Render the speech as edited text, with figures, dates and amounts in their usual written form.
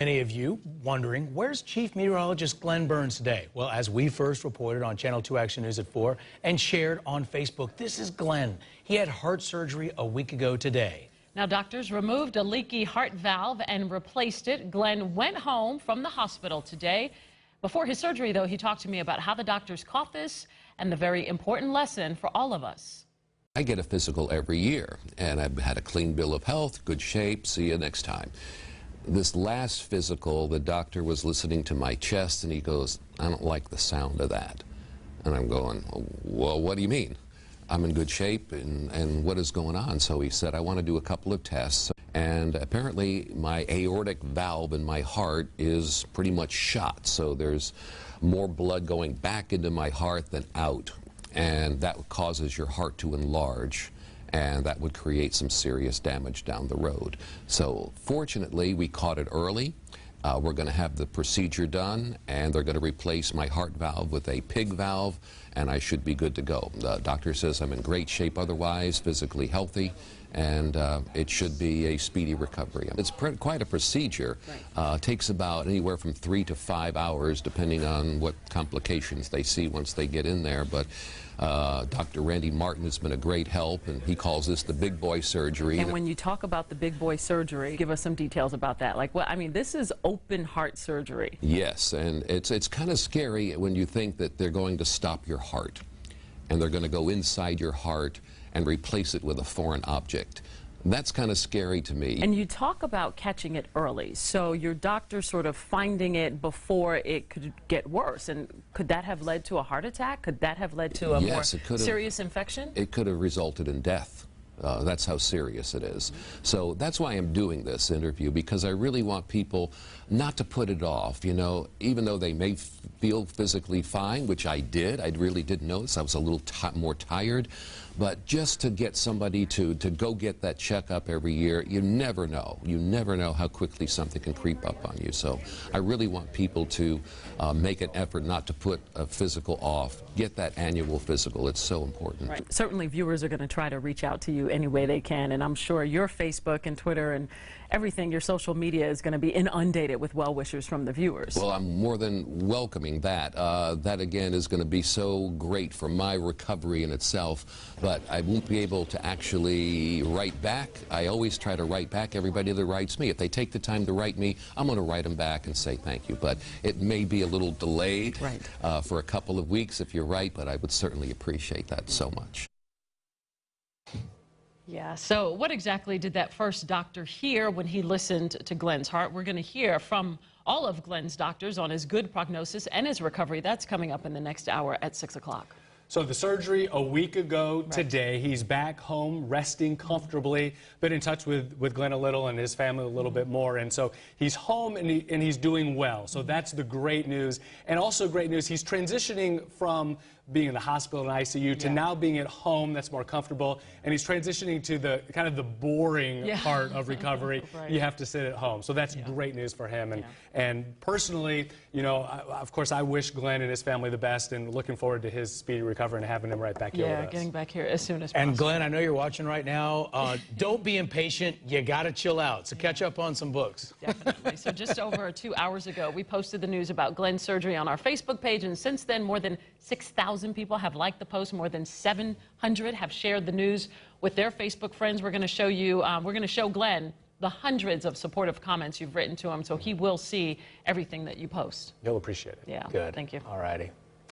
Many of you wondering, where's Chief Meteorologist Glenn Burns today? Well, as we first reported on Channel 2 Action News at 4 and shared on Facebook, this is Glenn. He had heart surgery a week ago today. Now, doctors removed a leaky heart valve and replaced it. Glenn went home from the hospital today. Before his surgery, though, he talked to me about how the doctors caught this and the very important lesson for all of us. I get a physical every year, and I've had a clean bill of health, good shape, see you next time. This last physical, the doctor was listening to my chest, and he goes, "I don't like the sound of that." And I'm going, "Well, what do you mean? I'm in good shape, and what is going on?" So he said, "I want to do a couple of tests." And apparently my aortic valve in my heart is pretty much shot, so there's more blood going back into my heart than out, and that causes your heart to enlarge, and that would create some serious damage down the road. So fortunately, we caught it early. We're going to have the procedure done, and they're going to replace my heart valve with a pig valve, and I should be good to go. The doctor says I'm in great shape otherwise, physically healthy, and it should be a speedy recovery. It's quite a procedure. Takes about anywhere from 3 to 5 hours, depending on what complications they see once they get in there. But Dr. Randy Martin has been a great help, and he calls this the big boy surgery. And when you talk about the big boy surgery, give us some details about that. Like, what I mean, this is open heart surgery. Yes, and it's kind of scary when you think that they're going to stop your heart, and they're going to go inside your heart and replace it with a foreign object. That's kind of scary to me. And you talk about catching it early, so your doctor sort of finding it before it could get worse. And could that have led to a heart attack? Could that have led to a more serious infection? It could have resulted in death. That's how serious it is. So that's why I'm doing this interview, because I really want people not to put it off. You know, even though they may feel physically fine, which I did, I really did notice I was a little more tired, but just to get somebody to go get that checkup every year, you never know. You never know how quickly something can creep up on you. So I really want people to make an effort not to put a physical off. Get that annual physical. It's so important. Right. Certainly viewers are going to try to reach out to you any way they can, and I'm sure your Facebook and Twitter and everything, your social media, is going to be inundated with well wishers from the viewers. Well, I'm more than welcoming that. That again is going to be so great for my recovery in itself, but I won't be able to actually write back. I always try to write back everybody that writes me. If they take the time to write me, I'm going to write them back and say thank you, but it may be a little delayed for a couple of weeks if you're right, but I would certainly appreciate that so much. Yeah, so what exactly did that first doctor hear when he listened to Glenn's heart? We're going to hear from all of Glenn's doctors on his good prognosis and his recovery. That's coming up in the next hour at 6 o'clock. So the surgery a week ago today. He's back home, resting comfortably. Been in touch with Glenn a little and his family a little bit more. And so he's home and he's doing well. So that's the great news. And also great news, he's transitioning from being in the hospital and ICU to now being at home. That's more comfortable. And he's transitioning to the kind of the boring part of recovery. You have to sit at home. So that's great news for him. And personally, you know, of course, I wish Glenn and his family the best, and looking forward to his speedy recovery and having him right back here with us. Getting back here as soon as possible. And Glenn, I know you're watching right now. Don't be impatient. You got to chill out. So catch up on some books. Definitely. So just over 2 hours ago, we posted the news about Glenn's surgery on our Facebook page, and since then, more than 6,000 people have liked the post. More than 700 have shared the news with their Facebook friends. We're going to show you, we're going to show Glenn the hundreds of supportive comments you've written to him, so he will see everything that you post. He'll appreciate it. Yeah. Good. Thank you. All righty.